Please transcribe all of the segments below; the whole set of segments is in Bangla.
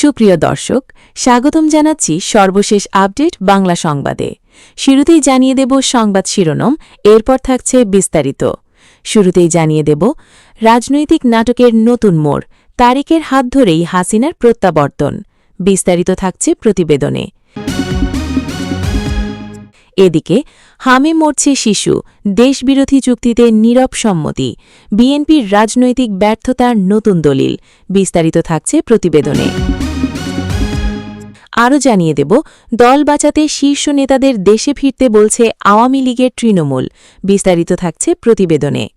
সুপ্রিয় দর্শক, স্বাগতম জানাচ্ছি সর্বশেষ আপডেট বাংলা সংবাদে। শুরুতেই জানিয়ে দেব সংবাদ শিরোনাম, এরপর থাকছে বিস্তারিত। শুরুতেই জানিয়ে দেব রাজনৈতিক নাটকের নতুন মোড়, তারেকের হাত ধরেই হাসিনার প্রত্যাবর্তন। বিস্তারিত থাকছে প্রতিবেদনে। এদিকে হামে মরছে শিশু, দেশবিরোধী চুক্তিতে নীরব সম্মতি, বিএনপির রাজনৈতিক ব্যর্থতার নতুন দলিল। বিস্তারিত থাকছে প্রতিবেদনে। আরও জানিয়ে দেব দল বাঁচাতে শীর্ষ নেতাদের দেশে ফিরতে বলছে আওয়ামী লীগের তৃণমূল। বিস্তারিত থাকছে প্রতিবেদনে।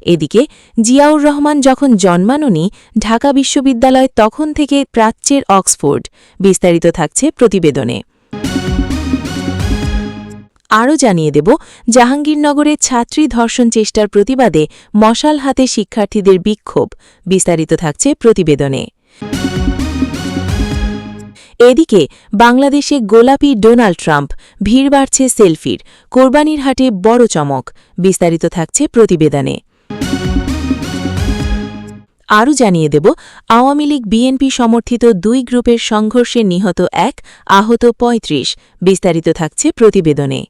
এদিকে জিয়াউর রহমান যখন জন্মাননি ঢাকা বিশ্ববিদ্যালয়, তখন থেকে প্রাচ্যের অক্সফোর্ড। বিস্তারিত থাকছে প্রতিবেদনে। আরও জানিয়ে দেব জাহাঙ্গীরনগরে ছাত্রী ধর্ষণ চেষ্টার প্রতিবাদে মশাল হাতে শিক্ষার্থীদের বিক্ষোভ। বিস্তারিত থাকছে প্রতিবেদনে। এদিকে বাংলাদেশে গোলাপি ডোনাল্ড ট্রাম্প, ভিড় বাড়ছে সেলফির, কোরবানির হাটে বড় চমক। বিস্তারিত থাকছে প্রতিবেদনে। আরও জানিয়ে দেব আওয়ামী লীগ বিএনপি সমর্থিত দুই গ্রুপের সংঘর্ষে নিহত 1, আহত 35। বিস্তারিত থাকছে প্রতিবেদনে।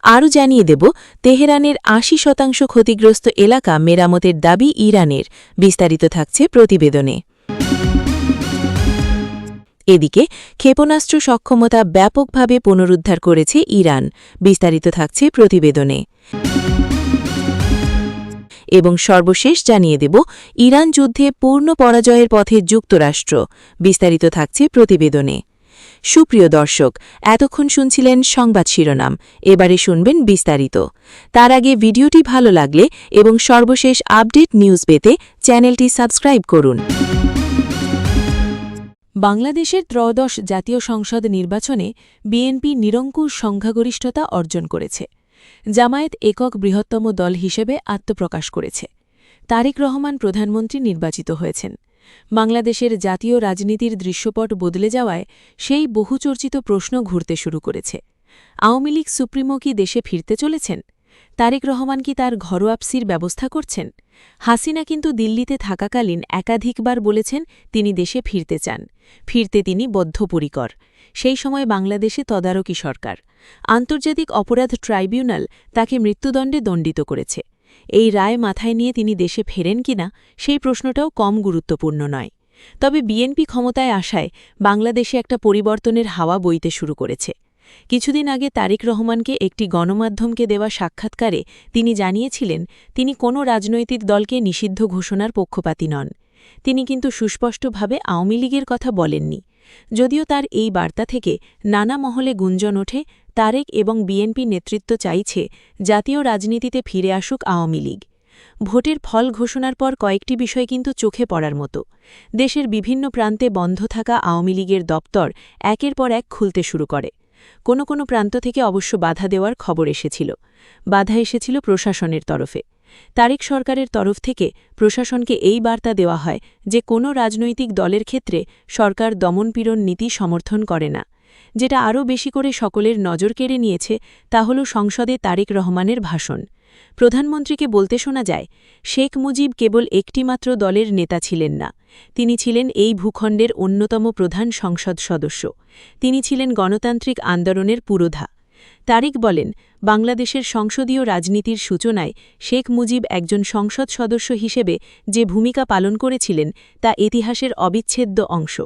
আরও জানিয়ে দেব তেহরানের ৮০% ক্ষতিগ্রস্ত এলাকা মেরামতের দাবি ইরানের। বিস্তারিত থাকছে প্রতিবেদনে। এদিকে ক্ষেপণাস্ত্র সক্ষমতা ব্যাপকভাবে পুনরুদ্ধার করেছে ইরান। বিস্তারিত থাকছে প্রতিবেদনে। এবং সর্বশেষ জানিয়ে দেব ইরান যুদ্ধে পূর্ণ পরাজয়ের পথে যুক্তরাষ্ট্র। বিস্তারিত থাকছে প্রতিবেদনে। সুপ্রিয় দর্শক, এতক্ষণ শুনছিলেন সংবাদ শিরোনাম, এবারে শুনবেন বিস্তারিত। তার আগে ভিডিওটি ভালো লাগলে এবং সর্বশেষ আপডেট নিউজ পেতে চ্যানেলটি সাবস্ক্রাইব করুন। বাংলাদেশের ত্রয়োদশ জাতীয় সংসদ নির্বাচনে বিএনপি নিরঙ্কুশ সংখ্যাগরিষ্ঠতা অর্জন করেছে। জামায়াত একক বৃহত্তম দল হিসেবে আত্মপ্রকাশ করেছে। তারেক রহমান প্রধানমন্ত্রী নির্বাচিত হয়েছেন। বাংলাদেশের জাতীয় রাজনীতির দৃশ্যপট বদলে যাওয়ায় সেই বহুচর্চিত প্রশ্ন ঘুরতে শুরু করেছে। আওয়ামী লীগ সুপ্রিমো কি দেশে ফিরতে চলেছেন? তারেক রহমান কি তার ঘরোয়াপসির ব্যবস্থা করছেন? হাসিনা কিন্তু দিল্লিতে থাকাকালীন একাধিকবার বলেছেন তিনি দেশে ফিরতে চান, ফিরতে তিনি বদ্ধপরিকর। সেই সময় বাংলাদেশে তদারকি সরকার। আন্তর্জাতিক অপরাধ ট্রাইব্যুনাল তাকে মৃত্যুদণ্ডে দণ্ডিত করেছে। এই রায় মাথায় নিয়ে তিনি দেশে ফেরেন কিনা, সেই প্রশ্নটাও কম গুরুত্বপূর্ণ নয়। তবে বিএনপি ক্ষমতায় আসায় বাংলাদেশে একটা পরিবর্তনের হাওয়া বইতে শুরু করেছে। কিছুদিন আগে তারেক রহমানকে একটি গণমাধ্যমকে দেওয়া সাক্ষাৎকারে তিনি জানিয়েছিলেন তিনি কোনো রাজনৈতিক দলকে নিষিদ্ধ ঘোষণার পক্ষপাতী নন। তিনি কিন্তু সুস্পষ্টভাবে আওয়ামী লীগের কথা বলেননি। যদিও তার এই বার্তা থেকে নানা মহলে গুঞ্জন ওঠে, তারেক এবং বিএনপি নেতৃত্ব চাইছে জাতীয় রাজনীতিতে ফিরে আসুক আওয়ামী লীগ। ভোটের ফল ঘোষণার পর কয়েকটি বিষয় কিন্তু চোখে পড়ার মতো। দেশের বিভিন্ন প্রান্তে বন্ধ থাকা আওয়ামী লীগের দপ্তর একের পর এক খুলতে শুরু করে। কোনো কোনো প্রান্ত থেকে অবশ্য বাধা দেওয়ার খবর এসেছিল। বাধা এসেছিল প্রশাসনের তরফে। তারেক সরকারের তরফ থেকে প্রশাসনকে এই বার্তা দেওয়া হয় যে কোনো রাজনৈতিক দলের ক্ষেত্রে সরকার দমনপীড়ন নীতি সমর্থন করে না। যেটা আরও বেশি করে সকলের নজর কেড়ে নিয়েছে তা হল সংসদে তারেক রহমানের ভাষণ। প্রধানমন্ত্রীকে বলতে শোনা যায়, শেখ মুজিব কেবল একটিমাত্র দলের নেতা ছিলেন না, তিনি ছিলেন এই ভূখণ্ডের অন্যতম প্রধান সংসদ সদস্য। তিনি ছিলেন গণতান্ত্রিক আন্দোলনের পুরোধা। তারেক বলেন, বাংলাদেশের সংসদীয় রাজনীতির সূচনায় শেখ মুজিব একজন সংসদ সদস্য হিসেবে যে ভূমিকা পালন করেছিলেন তা ইতিহাসের অবিচ্ছেদ্য অংশ।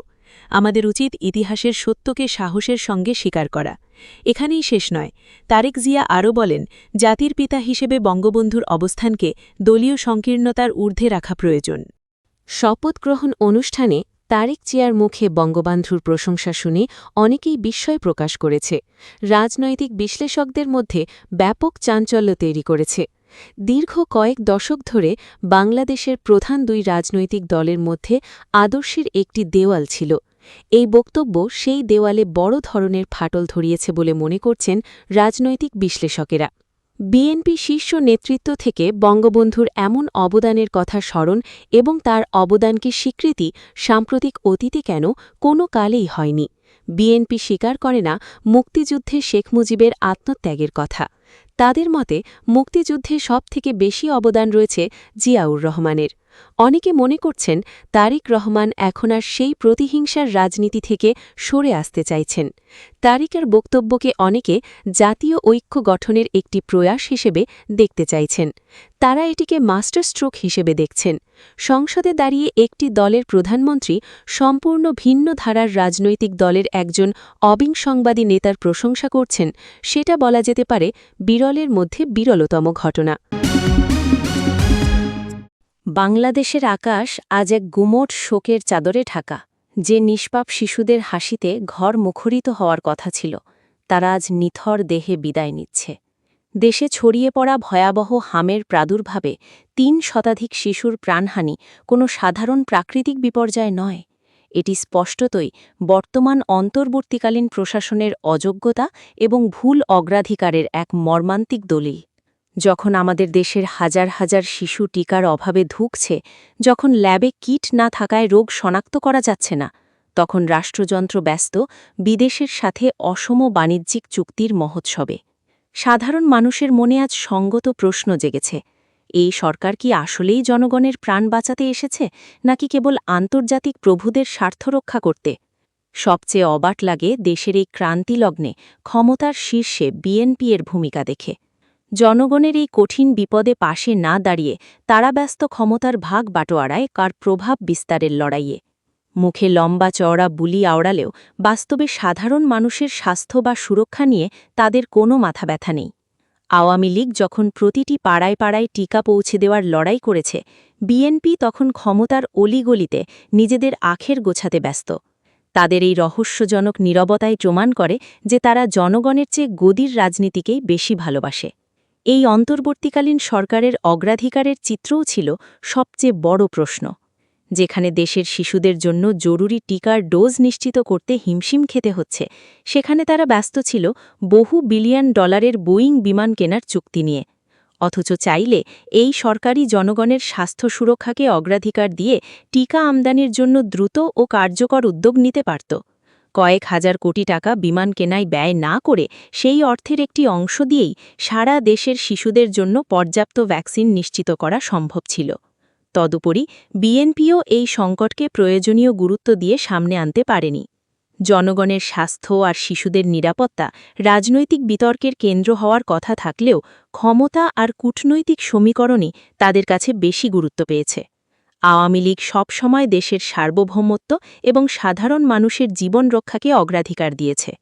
আমাদের উচিত ইতিহাসের সত্যকে সাহসের সঙ্গে স্বীকার করা। এখানেই শেষ নয়। তারেক জিয়া আরও বলেন, জাতির পিতা হিসেবে বঙ্গবন্ধুর অবস্থানকে দলীয় সংকীর্ণতার ঊর্ধ্বে রাখা প্রয়োজন। শপথ গ্রহণ অনুষ্ঠানে তারেক জিয়ার মুখে বঙ্গবন্ধুর প্রশংসা শুনে অনেকেই বিস্ময় প্রকাশ করেছে। রাজনৈতিক বিশ্লেষকদের মধ্যে ব্যাপক চাঞ্চল্য তৈরি করেছে। দীর্ঘ কয়েক দশক ধরে বাংলাদেশের প্রধান দুই রাজনৈতিক দলের মধ্যে আদর্শের একটি দেওয়াল ছিল। এই বক্তব্য সেই দেওয়ালে বড় ধরনের ফাটল ধরিয়েছে বলে মনে করছেন রাজনৈতিক বিশ্লেষকেরা। বিএনপি শীর্ষ নেতৃত্ব থেকে বঙ্গবন্ধুর এমন অবদানের কথা স্মরণ এবং তার অবদানকে স্বীকৃতি সাম্প্রতিক অতীতে কেন কোনো কালেই হয়নি। বিএনপি স্বীকার করে না মুক্তিযুদ্ধে শেখ মুজিবের আত্মত্যাগের কথা। তাদের মতে মুক্তিযুদ্ধে সবথেকে বেশি অবদান রয়েছে জিয়াউর রহমানের। অনেকে মনে করছেন তারেক রহমান এখন আর সেই প্রতিহিংসার রাজনীতি থেকে সরে আসতে চাইছেন। তারেকের বক্তব্যকে অনেকে জাতীয় ঐক্য গঠনের একটি প্রয়াস হিসেবে দেখতে চাইছেন। তারা এটিকে মাস্টার স্ট্রোক হিসেবে দেখছেন। সংসদে দাঁড়িয়ে একটি দলের প্রধানমন্ত্রী সম্পূর্ণ ভিন্ন ধারার রাজনৈতিক দলের একজন অবিংসংবাদী নেতার প্রশংসা করছেন, সেটা বলা যেতে পারে বিরলের মধ্যে বিরলতম ঘটনা। বাংলাদেশের আকাশ আজ এক গুমোট শোকের চাদরে ঢাকা। যে নিষ্পাপ শিশুদের হাসিতে ঘর মুখরিত হওয়ার কথা ছিল, তারা আজ নিথর দেহে বিদায় নিচ্ছে। দেশে ছড়িয়ে পড়া ভয়াবহ হামের প্রাদুর্ভাবে ৩ শতাধিক শিশুর প্রাণহানি কোনো সাধারণ প্রাকৃতিক বিপর্যয় নয়। এটি স্পষ্টতই বর্তমান অন্তর্বর্তীকালীন প্রশাসনের অযোগ্যতা এবং ভুল অগ্রাধিকারের এক মর্মান্তিক দলিল। যখন আমাদের দেশের হাজার হাজার শিশু টিকার অভাবে ধুঁকছে, যখন ল্যাবে কিট না থাকায় রোগ শনাক্ত করা যাচ্ছে না, তখন রাষ্ট্রযন্ত্র ব্যস্ত বিদেশের সাথে অসম বাণিজ্যিক চুক্তির মহোৎসবে। সাধারণ মানুষের মনে আজ সঙ্গত প্রশ্ন জেগেছে, এই সরকার কি আসলেই জনগণের প্রাণ বাঁচাতে এসেছে, নাকি কেবল আন্তর্জাতিক প্রভুদের স্বার্থ রক্ষা করতে? সবচেয়ে অবাক লাগে দেশের এই ক্রান্তিলগ্নে ক্ষমতার শীর্ষে বিএনপি এর ভূমিকা দেখে। জনগণের এই কঠিন বিপদে পাশে না দাঁড়িয়ে তারা ব্যস্ত ক্ষমতার ভাগ বাটোয়ারায় কার প্রভাব বিস্তারের লড়াইয়ে। মুখে লম্বা চওড়া বুলি আওড়ালেও বাস্তবে সাধারণ মানুষের স্বাস্থ্য বা সুরক্ষা নিয়ে তাদের কোনো মাথা ব্যথা নেই। আওয়ামী লীগ যখন প্রতিটি পাড়ায় পাড়ায় টিকা পৌঁছে দেওয়ার লড়াই করেছে, বিএনপি তখন ক্ষমতার অলিগলিতে নিজেদের আখের গোছাতে ব্যস্ত। তাদের এই রহস্যজনক নীরবতায় প্রমাণ করে যে তারা জনগণের চেয়ে গদির রাজনীতিকেই বেশি ভালোবাসে। এই অন্তর্বর্তীকালীন সরকারের অগ্রাধিকারের চিত্রও ছিল সবচেয়ে বড় প্রশ্ন। যেখানে দেশের শিশুদের জন্য জরুরি টিকার ডোজ নিশ্চিত করতে হিমশিম খেতে হচ্ছে, সেখানে তারা ব্যস্ত ছিল বহু বিলিয়ন ডলারের বোয়িং বিমান কেনার চুক্তি নিয়ে। অথচ চাইলে এই সরকারই জনগণের স্বাস্থ্য সুরক্ষাকে অগ্রাধিকার দিয়ে টিকা আমদানির জন্য দ্রুত ও কার্যকর উদ্যোগ নিতে পারত। কয়েক হাজার কোটি টাকা বিমান কেনায় ব্যয় না করে সেই অর্থের একটি অংশ দিয়েই সারা দেশের শিশুদের জন্য পর্যাপ্ত ভ্যাকসিন নিশ্চিত করা সম্ভব ছিল। তদুপরি বিএনপিও এই সংকটকে প্রয়োজনীয় গুরুত্ব দিয়ে সামনে আনতে পারেনি। জনগণের স্বাস্থ্য আর শিশুদের নিরাপত্তা রাজনৈতিক বিতর্কের কেন্দ্র হওয়ার কথা থাকলেও ক্ষমতা আর কূটনৈতিক সমীকরণই তাদের কাছে বেশি গুরুত্ব পেয়েছে। আওয়ামী লীগ সবসময় দেশের সার্বভৌমত্ব এবং সাধারণ মানুষের জীবন রক্ষাকে অগ্রাধিকার দিয়েছে।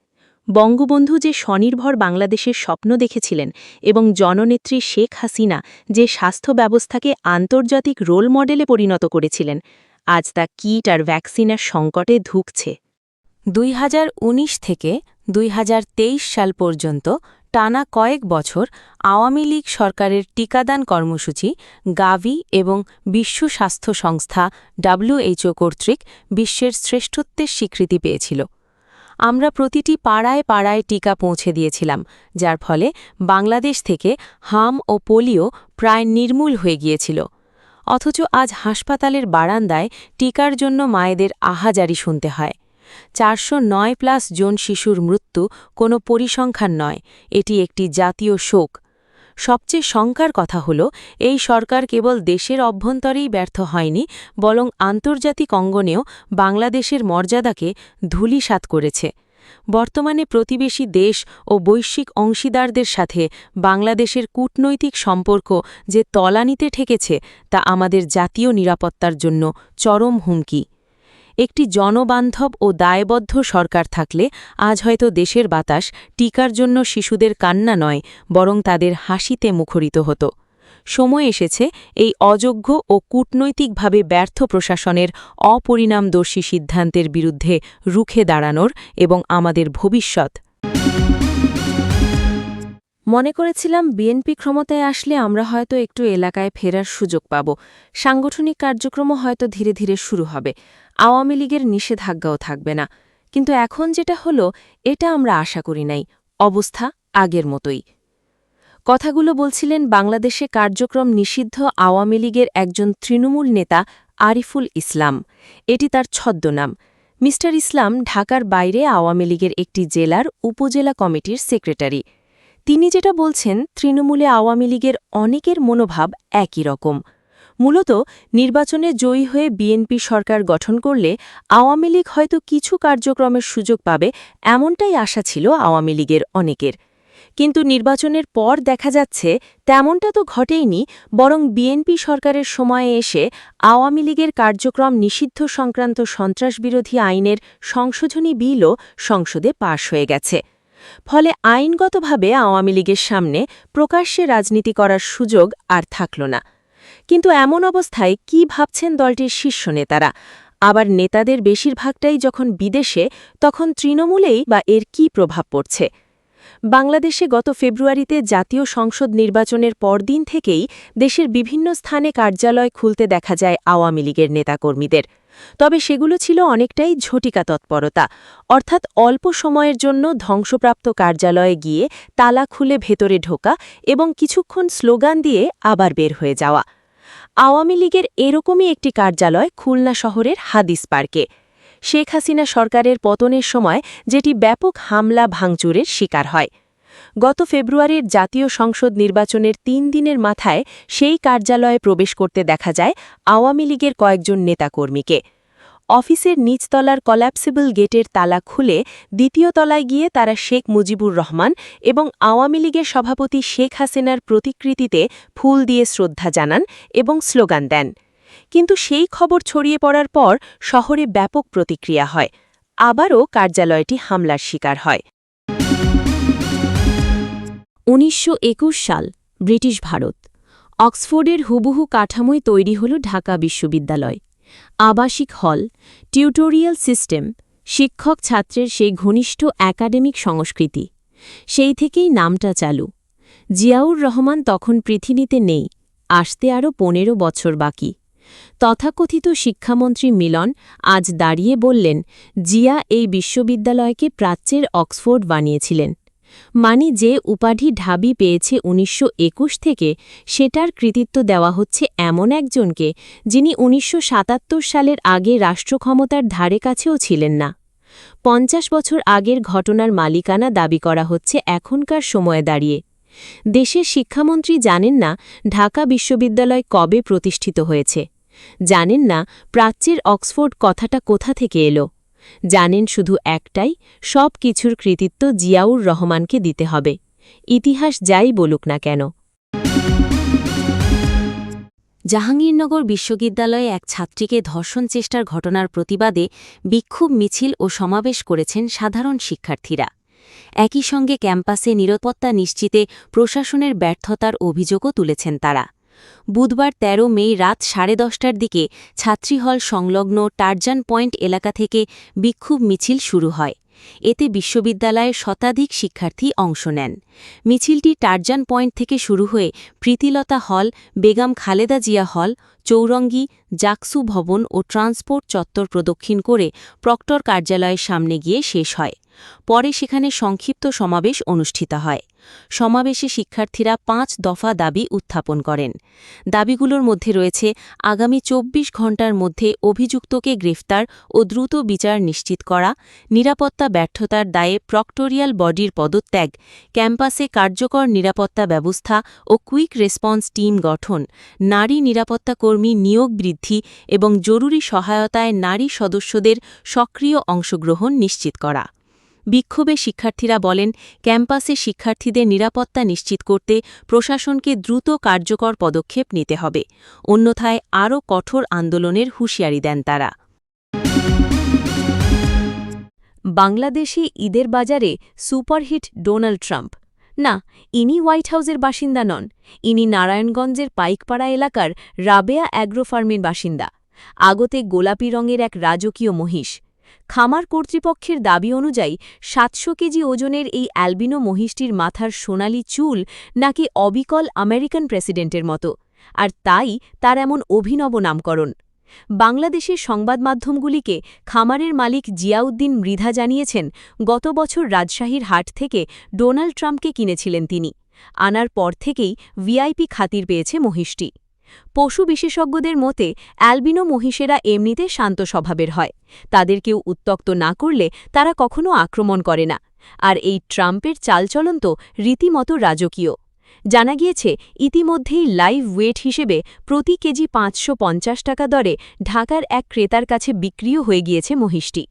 বঙ্গবন্ধু যে স্বনির্ভর বাংলাদেশের স্বপ্ন দেখেছিলেন এবং জননেত্রী শেখ হাসিনা যে স্বাস্থ্য ব্যবস্থাকে আন্তর্জাতিক রোল মডেলে পরিণত করেছিলেন, আজ তা কিট আর ভ্যাকসিনের সংকটে ধুঁকছে। 2019 থেকে 2023 সাল পর্যন্ত টানা কয়েক বছর আওয়ামী লীগ সরকারের টিকাদান কর্মসূচি গাভি এবং বিশ্ব স্বাস্থ্য সংস্থা WHO কর্তৃক বিশ্বের শ্রেষ্ঠত্বের স্বীকৃতি পেয়েছিল। আমরা প্রতিটি পাড়ায় পাড়ায় টিকা পৌঁছে দিয়েছিলাম, যার ফলে বাংলাদেশ থেকে হাম ও পোলিও প্রায় নির্মূল হয়ে গিয়েছিল। অথচ আজ হাসপাতালের বারান্দায় টিকার জন্য মায়েদের আহাজারি শুনতে হয়। 409+ জন শিশুর মৃত্যু কোনো পরিসংখ্যান নয়, এটি একটি জাতীয় শোক। সবচেয়ে শঙ্কার কথা হল, এই সরকার কেবল দেশের অভ্যন্তরেই ব্যর্থ হয়নি, বরং আন্তর্জাতিক অঙ্গনেও বাংলাদেশের মর্যাদাকে ধূলিসাৎ করেছে। বর্তমানে প্রতিবেশী দেশ ও বৈশ্বিক অংশীদারদের সাথে বাংলাদেশের কূটনৈতিক সম্পর্ক যে তলানিতে ঠেকেছে, তা আমাদের জাতীয় নিরাপত্তার জন্য চরম হুমকি। একটি জনবান্ধব ও দায়বদ্ধ সরকার থাকলে আজ হয়তো দেশের বাতাস টিকার জন্য শিশুদের কান্না নয়, বরং তাদের হাসিতে মুখরিত হতো। সময় এসেছে এই অযোগ্য ও কূটনৈতিকভাবে ব্যর্থ প্রশাসনের অপরিণামদর্শী সিদ্ধান্তের বিরুদ্ধে রুখে দাঁড়ানোর এবং আমাদের ভবিষ্যৎ। মনে করেছিলাম বিএনপি ক্ষমতায় আসলে আমরা হয়তো একটু এলাকায় ফেরার সুযোগ পাব, সাংগঠনিক কার্যক্রমও হয়তো ধীরে ধীরে শুরু হবে, আওয়ামী লীগের নিষেধাজ্ঞাও থাকবে না। কিন্তু এখন যেটা হলো, এটা আমরা আশা করি নাই। অবস্থা আগের মতোই। কথাগুলো বলছিলেন বাংলাদেশে কার্যক্রম নিষিদ্ধ আওয়ামী লীগের একজন তৃণমূল নেতা আরিফুল ইসলাম। এটি তার ছদ্মনাম। মিস্টার ইসলাম ঢাকার বাইরে আওয়ামী লীগের একটি জেলার উপজেলা কমিটির সেক্রেটারি। তিনি যেটা বলছেন, তৃণমূলে আওয়ামী লীগের অনেকের মনোভাব একই রকম। মূলত নির্বাচনে জয়ী হয়ে বিএনপি সরকার গঠন করলে আওয়ামী লীগ হয়তো কিছু কার্যক্রমের সুযোগ পাবে, এমনটাই আশা ছিল আওয়ামী লীগের অনেকের। কিন্তু নির্বাচনের পর দেখা যাচ্ছে তেমনটা তো ঘটেইনি, বরং বিএনপি সরকারের সময়ে এসে আওয়ামী লীগের কার্যক্রম নিষিদ্ধ সংক্রান্ত সন্ত্রাসবিরোধী আইনের সংশোধনী বিলও সংসদে পাশ হয়ে গেছে। ফলে আইনগতভাবে আওয়ামী লীগের সামনে প্রকাশ্যে রাজনীতি করার সুযোগ আর থাকল না। কিন্তু এমন অবস্থায় কি ভাবছেন দলটির শীর্ষ নেতারা? আবার নেতাদের বেশিরভাগটাই যখন বিদেশে, তখন তৃণমূলেই বা এর কী প্রভাব পড়ছে? বাংলাদেশে গত ফেব্রুয়ারিতে জাতীয় সংসদ নির্বাচনের পরদিন থেকেই দেশের বিভিন্ন স্থানে কার্যালয় খুলতে দেখা যায় আওয়ামী লীগের নেতাকর্মীদের। তবে সেগুলো ছিল অনেকটাই ঝটিকা তৎপরতা, অর্থাৎ অল্প সময়ের জন্য ধ্বংসপ্রাপ্ত কার্যালয়ে গিয়ে তালা খুলে ভেতরে ঢোকা এবং কিছুক্ষণ স্লোগান দিয়ে আবার বের হয়ে যাওয়া। আওয়ামী লীগের এরকমই একটি কার্যালয় খুলনা শহরের হাদিস পার্কে, শেখ হাসিনা সরকারের পতনের সময় যেটি ব্যাপক হামলা ভাঙচুরের শিকার হয়। গত ফেব্রুয়ারির জাতীয় সংসদ নির্বাচনের ৩ দিনের মাথায় সেই কার্যালয়ে প্রবেশ করতে দেখা যায় আওয়ামী লীগের কয়েকজন নেতাকর্মীকে। অফিসের নিচতলার কলাপসিবল গেটের তালা খুলে দ্বিতীয় তলায় গিয়ে তারা শেখ মুজিবুর রহমান এবং আওয়ামী লীগের সভাপতি শেখ হাসিনার প্রতিকৃতিতে ফুল দিয়ে শ্রদ্ধা জানান এবং স্লোগান দেন। কিন্তু সেই খবর ছড়িয়ে পড়ার পর শহরে ব্যাপক প্রতিক্রিয়া হয়, আবারও কার্যালয়টি হামলার শিকার হয়। ১৯২১ সাল, ব্রিটিশ ভারত। অক্সফোর্ডের হুবহু কাঠামোয় তৈরি হল ঢাকা বিশ্ববিদ্যালয়। আবাসিক হল, টিউটোরিয়াল সিস্টেম, শিক্ষক ছাত্রের সেই ঘনিষ্ঠ একাডেমিক সংস্কৃতি। সেই থেকেই নামটা চালু। জিয়াউর রহমান তখন পৃথিবীতে নেই, আসতে আরও ১৫ বছর বাকি। তথাকথিত শিক্ষামন্ত্রী মিলন আজ দাঁড়িয়ে বললেন, জিয়া এই বিশ্ববিদ্যালয়কে প্রাচ্যের অক্সফোর্ড বানিয়েছিলেন। মানে যে উপাধি ঢাবি পেয়েছে ১৯২১ থেকে, সেটার কৃতিত্ব দেওয়া হচ্ছে এমন একজনকে যিনি ১৯৭৭ সালের আগে রাষ্ট্রক্ষমতার ধারে কাছেও ছিলেন না। ৫০ বছর আগের ঘটনার মালিকানা দাবি করা হচ্ছে এখনকার সময়ে দাঁড়িয়ে। দেশের শিক্ষামন্ত্রী জানেন না ঢাকা বিশ্ববিদ্যালয় কবে প্রতিষ্ঠিত হয়েছে, জানেন না প্রাচ্যের অক্সফোর্ড কথাটা কোথা থেকে এলো। জানেন শুধু একটাই, সব কিছুর কৃতিত্ব জিয়াউর রহমানকে দিতে হবে, ইতিহাস যাই বলুক না কেন। জাহাঙ্গীরনগর বিশ্ববিদ্যালয়ে এক ছাত্রীকে ধর্ষণ চেষ্টার ঘটনার প্রতিবাদে বিক্ষোভ মিছিল ও সমাবেশ করেছেন সাধারণ শিক্ষার্থীরা। একই সঙ্গে ক্যাম্পাসে নিরাপত্তা নিশ্চিতে প্রশাসনের ব্যর্থতার অভিযোগও তুলেছেন তারা। বুধবার ১৩ মে রাত ১০:৩০টার দিকে ছাত্রীহল সংলগ্ন টারজান পয়েন্ট এলাকা থেকে বিক্ষোভ মিছিল শুরু হয়। এতে বিশ্ববিদ্যালয়ের শতাধিক শিক্ষার্থী অংশ নেন। মিছিলটি টারজান পয়েন্ট থেকে শুরু হয়ে প্রীতিলতা হল, বেগম খালেদা জিয়া হল, চৌরঙ্গি, জাকসু ভবন ও ট্রান্সপোর্ট চত্বর প্রদক্ষিণ করে প্রক্টর কার্যালয়ের সামনে গিয়ে শেষ হয়। পরে সেখানে সংক্ষিপ্ত সমাবেশ অনুষ্ঠিত হয়। সমাবেশে শিক্ষার্থীরা ৫ দফা দাবি উত্থাপন করেন। দাবিগুলোর মধ্যে রয়েছে আগামী ২৪ ঘণ্টার মধ্যে অভিযুক্তকে গ্রেফতার ও দ্রুত বিচার নিশ্চিত করা, নিরাপত্তা ব্যর্থতার দায়ে প্রক্টোরিয়াল বডির পদত্যাগ, ক্যাম্পাসে কার্যকর নিরাপত্তা ব্যবস্থা ও কুইক রেসপন্স টিম গঠন, নারী নিরাপত্তা কর্মী নিয়োগ বৃদ্ধি এবং জরুরি সহায়তায় নারী সদস্যদের সক্রিয় অংশগ্রহণ নিশ্চিত করা। বিক্ষোভে শিক্ষার্থীরা বলেন, ক্যাম্পাসে শিক্ষার্থীদের নিরাপত্তা নিশ্চিত করতে প্রশাসনকে দ্রুত কার্যকর পদক্ষেপ নিতে হবে, অন্যথায় আরও কঠোর আন্দোলনের হুঁশিয়ারি দেন তারা। বাংলাদেশে ঈদের বাজারে সুপারহিট ডোনাল্ড ট্রাম্প। না, ইনি হোয়াইট হাউসের বাসিন্দা নন, ইনি নারায়ণগঞ্জের পাইকপাড়া এলাকার রাবেয়া অ্যাগ্রো ফার্মের বাসিন্দা। আগতে গোলাপি রঙের এক রাজকীয় মহিষ। খামার কর্তৃপক্ষের দাবি অনুযায়ী ৭০০ কেজি ওজনের এই অ্যালবিনো মহিষটির মাথার সোনালি চুল নাকি অবিকল আমেরিকান প্রেসিডেন্টের মতো, আর তাই তার এমন অভিনব নামকরণ। বাংলাদেশের সংবাদমাধ্যমগুলিকে খামারের মালিক জিয়াউদ্দিন মৃধা জানিয়েছেন, গত বছর রাজশাহীর হাট থেকে ডোনাল্ড ট্রাম্পকে কিনেছিলেন তিনি। আনার পর থেকেই ভিআইপি খাতির পেয়েছে মহিষটি। পশু বিশেষজ্ঞদের মতে অ্যালবিনো মহিষেরা এমনিতে শান্ত স্বভাবের হয়, তাদের কেউ উত্ত্যক্ত না করলে তারা কখনো আক্রমণ করে না। আর এই ট্রাম্পের চালচলন তো রীতিমতো রাজকীয়। জানা গিয়েছে ইতিমধ্যেই লাইভ ওয়েট হিসেবে প্রতি কেজি ৫৫০ টাকা দরে ঢাকার এক ক্রেতার কাছে বিক্রিও হয়ে গিয়েছে মহিষটি।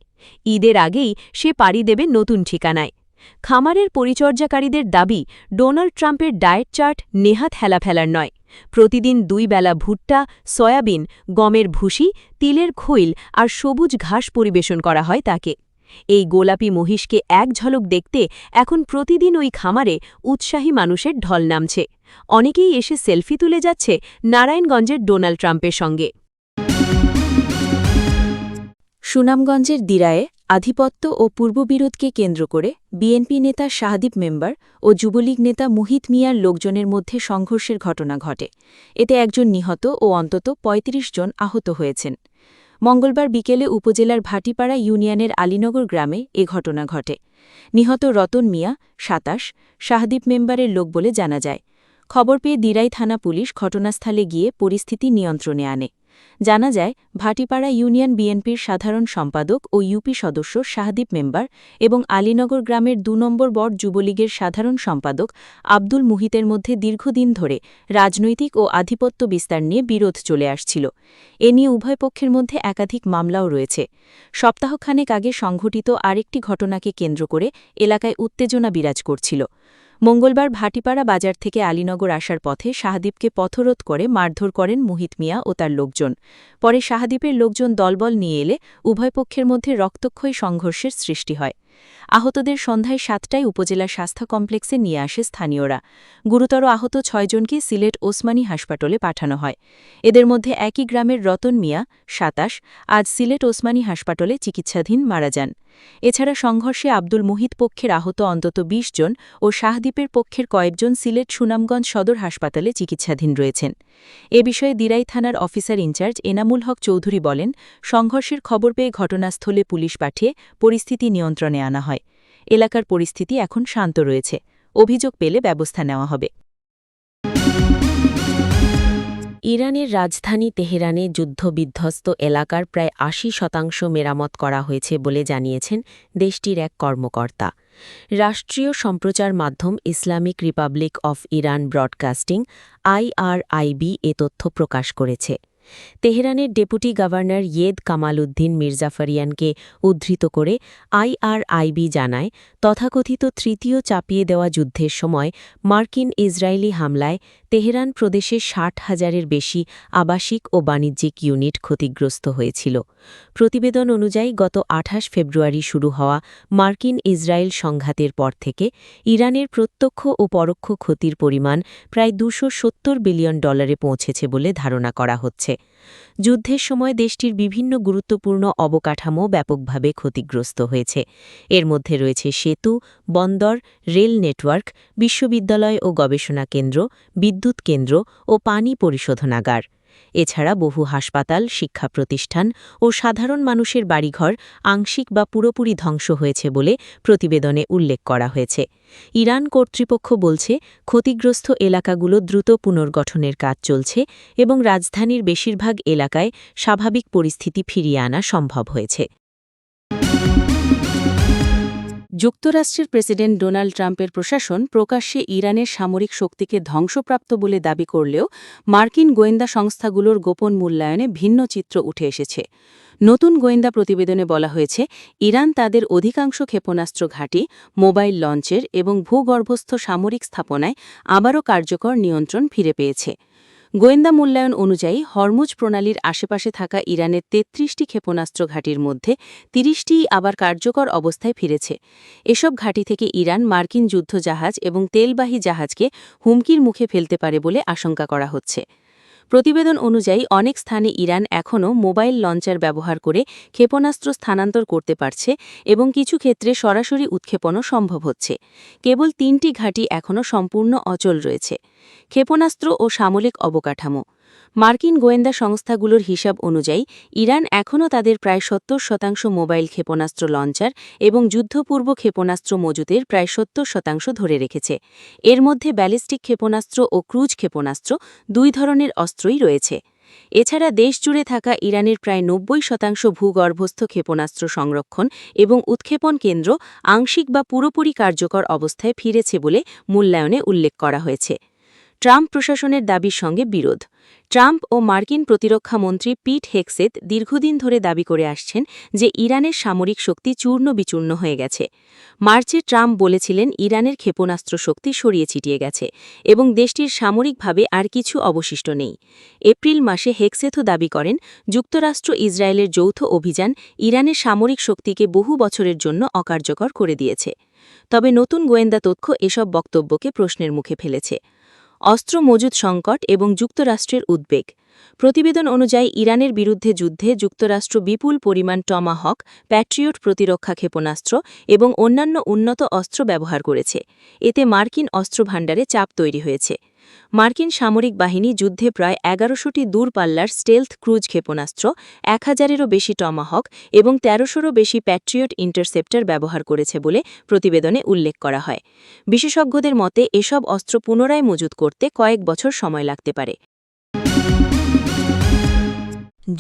ঈদের আগেই সে পাড়ি দেবে নতুন ঠিকানায়। খামারের পরিচর্যাকারীদের দাবি, ডোনাল্ড ট্রাম্পের ডায়েট চার্ট নেহাত হেলাফেলার নয়। প্রতিদিন ২ বেলা ভুট্টা, সয়াবিন, গমের ভুসি, তিলের খৈল আর সবুজ ঘাস পরিবেশন করা হয় তাকে। এই গোলাপি মহিষকে এক ঝলক দেখতে এখন প্রতিদিন ওই খামারে উৎসাহী মানুষের ঢল নামছে। অনেকেই এসে সেলফি তুলে যাচ্ছে নারায়ণগঞ্জের ডোনাল্ড ট্রাম্পের সঙ্গে। সুনামগঞ্জের দিরায়ে আধিপত্য ও পূর্ববিরোধকে কেন্দ্র করে বিএনপি নেতা শাহদীপ মেম্বার ও যুবলীগ নেতা মুহিত মিয়ার লোকজনের মধ্যে সংঘর্ষের ঘটনা ঘটে। এতে একজন নিহত ও অন্তত ৩৫ জন আহত হয়েছেন। মঙ্গলবার বিকেলে উপজেলার ভাটিপাড়া ইউনিয়নের আলীনগর গ্রামে এ ঘটনা ঘটে। নিহত রতন মিয়া ২৭ শাহদীপ মেম্বারের লোক বলে জানা যায়। খবর পেয়ে দিরাই থানা পুলিশ ঘটনাস্থলে গিয়ে পরিস্থিতি নিয়ন্ত্রণে আনে। জানা যায়, ভাটিপাড়া ইউনিয়ন বিএনপির সাধারণ সম্পাদক ও ইউপি সদস্য শাহদীপ মেম্বার এবং আলীনগর গ্রামের ২ নম্বর ওয়ার্ড যুবলীগের সাধারণ সম্পাদক আব্দুল মুহিতের মধ্যে দীর্ঘদিন ধরে রাজনৈতিক ও আধিপত্য বিস্তার নিয়ে বিরোধ চলে আসছিল। এ নিয়ে উভয় পক্ষের মধ্যে একাধিক মামলাও রয়েছে। সপ্তাহখানেক আগে সংঘটিত আরেকটি ঘটনাকে কেন্দ্র করে এলাকায় উত্তেজনা বিরাজ করছিল। মঙ্গলবার ভাটিপাড়া বাজার থেকে আলীনগর আসার পথে শাহদীপকে পথরোধ করে মারধর করেন মুহিত মিয়া ও তার লোকজন। পরে শাহদীপের লোকজন দলবল নিয়ে এলে উভয় পক্ষের মধ্যে রক্তক্ষয়ী সংঘর্ষের সৃষ্টি হয়। আহতদের সন্ধ্যায় ৭টায় উপজেলা স্বাস্থ্য কমপ্লেক্সে নিয়ে আসে স্থানীয়রা। গুরুতর আহত ৬ জনকে সিলেট ওসমানী হাসপাতালে পাঠানো হয়। এদের মধ্যে একই গ্রামের রতন মিয়া ২৭ আজ সিলেট ওসমানী হাসপাতালে চিকিৎসাধীন মারা যান। এছাড়া সংঘর্ষে আব্দুল মুহিত পক্ষের আহত অন্তত ২০ জন ও শাহদীপের পক্ষের কয়েকজন সিলেট সুনামগঞ্জ সদর হাসপাতালে চিকিৎসাধীন রয়েছেন। এ বিষয়ে দিরাই থানার অফিসার ইনচার্জ এনামুল হক চৌধুরী বলেন, সংঘর্ষের খবর পেয়ে ঘটনাস্থলে পুলিশ পাঠিয়ে পরিস্থিতি নিয়ন্ত্রণে আনা হয়। এলাকার পরিস্থিতি এখন শান্ত রয়েছে। অভিযোগ পেলে ব্যবস্থা নেওয়া হবে। ইরানের রাজধানী তেহরানে যুদ্ধবিধ্বস্ত এলাকার প্রায় ৮০% মেরামত করা হয়েছে বলে জানিয়েছেন দেশটির এক কর্মকর্তা। রাষ্ট্রীয় সম্প্রচার মাধ্যম Islamic Republic of Iran broadcasting IRIB এ তথ্য প্রকাশ করেছে। তেহরানের ডেপুটি গভর্নর ইয়েদ কামাল উদ্দিন মির্জাফরিয়ানকে উদ্ধৃত করে IRIB জানায়, তথাকথিত তৃতীয় চাপিয়ে দেওয়া যুদ্ধের সময় মার্কিন ইসরায়েলি হামলায় তেহরান প্রদেশে ৬০,০০০-এর বেশি আবাসিক ও বাণিজ্যিক ইউনিট ক্ষতিগ্রস্ত হয়েছিল। প্রতিবেদন অনুযায়ী গত ২৮ ফেব্রুয়ারি শুরু হওয়া মার্কিন ইসরায়েল সংঘাতের পর থেকে ইরানের প্রত্যক্ষ ও পরোক্ষ ক্ষতির পরিমাণ প্রায় $২৭০ বিলিয়ন পৌঁছেছে বলে ধারণা করা হচ্ছে। যুদ্ধের সময় দেশটির বিভিন্ন গুরুত্বপূর্ণ অবকাঠামো ব্যাপকভাবে ক্ষতিগ্রস্ত হয়েছে। এর মধ্যে রয়েছে সেতু, বন্দর, রেল নেটওয়ার্ক, বিশ্ববিদ্যালয় ও গবেষণা কেন্দ্র, বিদ্যুৎ কেন্দ্র ও পানি পরিশোধনাগার। এছাড়া বহু হাসপাতাল, শিক্ষা প্রতিষ্ঠান ও সাধারণ মানুষের বাড়িঘর আংশিক বা পুরোপুরি ধ্বংস হয়েছে বলে প্রতিবেদনে উল্লেখ করা হয়েছে। ইরান কর্তৃপক্ষ বলছে, ক্ষতিগ্রস্ত এলাকাগুলো দ্রুত পুনর্গঠনের কাজ চলছে এবং রাজধানীর বেশিরভাগ এলাকায় স্বাভাবিক পরিস্থিতি ফিরিয়ে আনা সম্ভব হয়েছে। যুক্তরাষ্ট্রের প্রেসিডেন্ট ডোনাল্ড ট্রাম্পের প্রশাসন প্রকাশ্যে ইরানের সামরিক শক্তিকে ধ্বংসপ্রাপ্ত বলে দাবি করলেও মার্কিন গোয়েন্দা সংস্থাগুলোর গোপন মূল্যায়নে ভিন্ন চিত্র উঠে এসেছে। নতুন গোয়েন্দা প্রতিবেদনে বলা হয়েছে, ইরান তাদের অধিকাংশ ক্ষেপণাস্ত্র ঘাঁটি, মোবাইল লঞ্চের এবং ভূগর্ভস্থ সামরিক স্থাপনায় আবারও কার্যকর নিয়ন্ত্রণ ফিরে পেয়েছে। গোয়েন্দা মূল্যায়ন অনুযায়ী হরমুজ প্রণালীর আশেপাশে থাকা ইরানের ৩৩টি ক্ষেপণাস্ত্র ঘাঁটির মধ্যে ৩০টিই আবার কার্যকর অবস্থায় ফিরেছে। এসব ঘাঁটি থেকে ইরান মার্কিন যুদ্ধজাহাজ এবং তেলবাহী জাহাজকে হুমকির মুখে ফেলতে পারে বলে আশঙ্কা করা হচ্ছে। প্রতিবেদন অনুযায়ী অনেক স্থানে ইরান এখনও মোবাইল লঞ্চার ব্যবহার করে ক্ষেপণাস্ত্র স্থানান্তর করতে পারছে এবং কিছু ক্ষেত্রে সরাসরি উৎক্ষেপণও সম্ভব হচ্ছে। কেবল ৩টি ঘাঁটি এখনও সম্পূর্ণ অচল রয়েছে। ক্ষেপণাস্ত্র ও সামরিক অবকাঠামো। মার্কিন গোয়েন্দা সংস্থাগুলোর হিসাব অনুযায়ী ইরান এখনও তাদের প্রায় ৭০% মোবাইল ক্ষেপণাস্ত্র লঞ্চার এবং যুদ্ধপূর্ব ক্ষেপণাস্ত্র মজুতের প্রায় ৭০% ধরে রেখেছে। এর মধ্যে ব্যালিস্টিক ক্ষেপণাস্ত্র ও ক্রুজ ক্ষেপণাস্ত্র ২ ধরনের অস্ত্রই রয়েছে। এছাড়া দেশজুড়ে থাকা ইরানের প্রায় ৯০% ভূগর্ভস্থ ক্ষেপণাস্ত্র সংরক্ষণ এবং উৎক্ষেপণ কেন্দ্র আংশিক বা পুরোপুরি কার্যকর অবস্থায় ফিরেছে বলে মূল্যায়নে উল্লেখ করা হয়েছে। ট্রাম্প প্রশাসনের দাবির সঙ্গে বিরোধ। ট্রাম্প ও মার্কিন প্রতিরক্ষা মন্ত্রী পিট হেগসেথ দীর্ঘদিন ধরে দাবি করে আসছেন যে ইরানের সামরিক শক্তি চূর্ণ বিচূর্ণ হয়ে গেছে। মার্চে ট্রাম্প বলেছিলেন ইরানের ক্ষেপণাস্ত্র শক্তি সরিয়ে ছিটিয়ে গেছে এবং দেশটির সামরিকভাবে আর কিছু অবশিষ্ট নেই। এপ্রিল মাসে হেগসেথও দাবি করেন যুক্তরাষ্ট্র ইসরায়েলের যৌথ অভিযান ইরানের সামরিক শক্তিকে বহু বছরের জন্য অকার্যকর করে দিয়েছে। তবে নতুন গোয়েন্দা তথ্য এসব বক্তব্যকে প্রশ্নের মুখে ফেলেছে। অস্ত্র মজুদ সংকট এবং যুক্তরাষ্ট্রের উদ্বেগ। প্রতিবেদন অনুযায়ী ইরানের বিরুদ্ধে যুদ্ধে যুক্তরাষ্ট্র বিপুল পরিমাণ টমাহক, প্যাট্রিয়ট প্রতিরক্ষা ক্ষেপণাস্ত্র এবং অন্যান্য উন্নত অস্ত্র ব্যবহার করেছে। এতে মার্কিন অস্ত্রভাণ্ডারে চাপ তৈরি হয়েছে। মার্কিন সামরিক বাহিনী যুদ্ধে প্রায় ১১০০টি দূরপাল্লার স্টেলথ ক্রুজ ক্ষেপণাস্ত্র, ১,০০০-এরও বেশি টমাহক এবং ১৩০০-রও বেশি প্যাট্রিয়ট ইন্টারসেপ্টর ব্যবহার করেছে বলে প্রতিবেদনে উল্লেখ করা হয়। বিশেষজ্ঞদের মতে এসব অস্ত্র পুনরায় মজুত করতে কয়েক বছর সময় লাগতে পারে।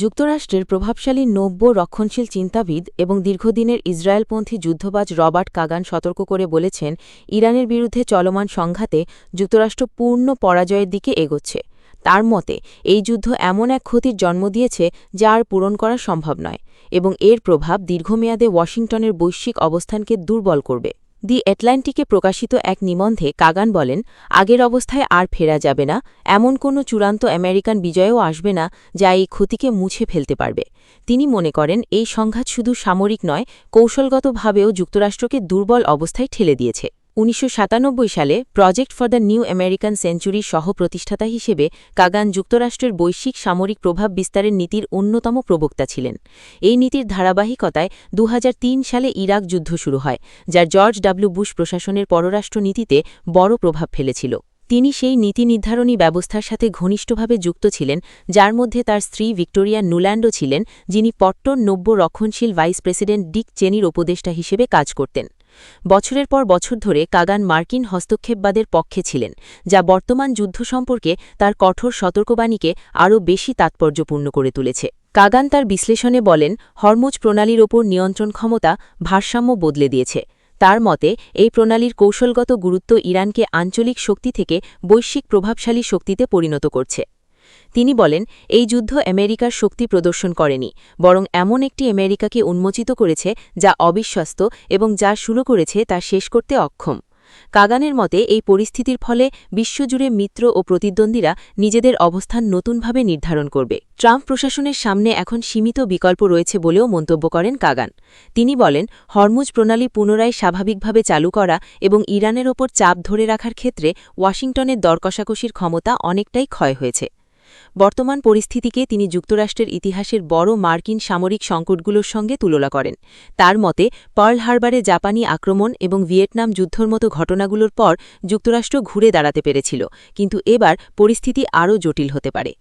যুক্তরাষ্ট্রের প্রভাবশালী নব্য রক্ষণশীল চিন্তাবিদ এবং দীর্ঘদিনের ইসরায়েলপন্থী যুদ্ধবাজ রবার্ট কাগান সতর্ক করে বলেছেন, ইরানের বিরুদ্ধে চলমান সংঘাতে যুক্তরাষ্ট্র পূর্ণ পরাজয়ের দিকে এগোচ্ছে। তার মতে এই যুদ্ধ এমন এক ক্ষতির জন্ম দিয়েছে যা আর পূরণ করা সম্ভব নয় এবং এর প্রভাব দীর্ঘমেয়াদে ওয়াশিংটনের বৈশ্বিক অবস্থানকে দুর্বল করবে। দি অ্যাটলান্টিকে প্রকাশিত এক নিবন্ধে কাগান বলেন, আগের অবস্থায় আর ফেরা যাবে না, এমন কোনো চূড়ান্ত আমেরিকান বিজয়ও আসবে না যা এই ক্ষতিকে মুছে ফেলতে পারবে। তিনি মনে করেন এই সংঘাত শুধু সামরিক নয়, কৌশলগতভাবেও যুক্তরাষ্ট্রকে দুর্বল অবস্থায় ঠেলে দিয়েছে। ১৯৯৭ সালে project for the new American সেঞ্চুরির সহ-প্রতিষ্ঠাতা হিসেবে কাগান যুক্তরাষ্ট্রের বৈশ্বিক সামরিক প্রভাব বিস্তারের নীতির অন্যতম প্রবক্তা ছিলেন। এই নীতির ধারাবাহিকতায় ২০০৩ সালে ইরাক যুদ্ধ শুরু হয়, যার জর্জ ডব্লিউ বুশ প্রশাসনের পররাষ্ট্র নীতিতে বড় প্রভাব ফেলেছিল। তিনি সেই নীতি নির্ধারণী ব্যবস্থার সাথে ঘনিষ্ঠভাবে যুক্ত ছিলেন, যার মধ্যে তার স্ত্রী ভিক্টোরিয়া নুল্যান্ডও ছিলেন, যিনি পট্টন নব্য রক্ষণশীল ভাইস প্রেসিডেন্ট ডিক চেনির উপদেষ্টা হিসেবে কাজ করতেন। বছরের পর বছর ধরে কাগান মার্কিন হস্তক্ষেপবাদের পক্ষে ছিলেন, যা বর্তমান যুদ্ধ সম্পর্কে তার কঠোর সতর্কবাণীকে আরও বেশি তাৎপর্যপূর্ণ করে তুলেছে। কাগান তার বিশ্লেষণে বলেন, হরমুজ প্রণালীর ওপর নিয়ন্ত্রণ ক্ষমতা ভারসাম্য বদলে দিয়েছে। তার মতে এই প্রণালীর কৌশলগত গুরুত্ব ইরানকে আঞ্চলিক শক্তি থেকে বৈশ্বিক প্রভাবশালী শক্তিতে পরিণত করছে। তিনি বলেন, এই যুদ্ধ আমেরিকার শক্তি প্রদর্শন করেনি, বরং এমন একটি আমেরিকাকে উন্মোচিত করেছে যা অবিশ্বস্ত এবং যা শুরু করেছে তা শেষ করতে অক্ষম। কাগানের মতে এই পরিস্থিতির ফলে বিশ্বজুড়ে মিত্র ও প্রতিদ্বন্দ্বীরা নিজেদের অবস্থান নতুনভাবে নির্ধারণ করবে। ট্রাম্প প্রশাসনের সামনে এখন সীমিত বিকল্প রয়েছে বলেও মন্তব্য করেন কাগান। তিনি বলেন, হরমুজ প্রণালী পুনরায় স্বাভাবিকভাবে চালু করা এবং ইরানের ওপর চাপ ধরে রাখার ক্ষেত্রে ওয়াশিংটনের দরকষাকষির ক্ষমতা অনেকটাই ক্ষয় হয়েছে। বর্তমান পরিস্থিতিকে তিনি যুক্তরাষ্ট্রের ইতিহাসের বড় মার্কিন সামরিক সংকটগুলোর সঙ্গে তুলনা করেন। তার মতে পার্ল হারবারে জাপানি আক্রমণ এবং ভিয়েতনাম যুদ্ধর মতো ঘটনাগুলোর পর যুক্তরাষ্ট্র ঘুরে দাঁড়াতে পেরেছিল, কিন্তু এবার পরিস্থিতি আরও জটিল হতে পারে।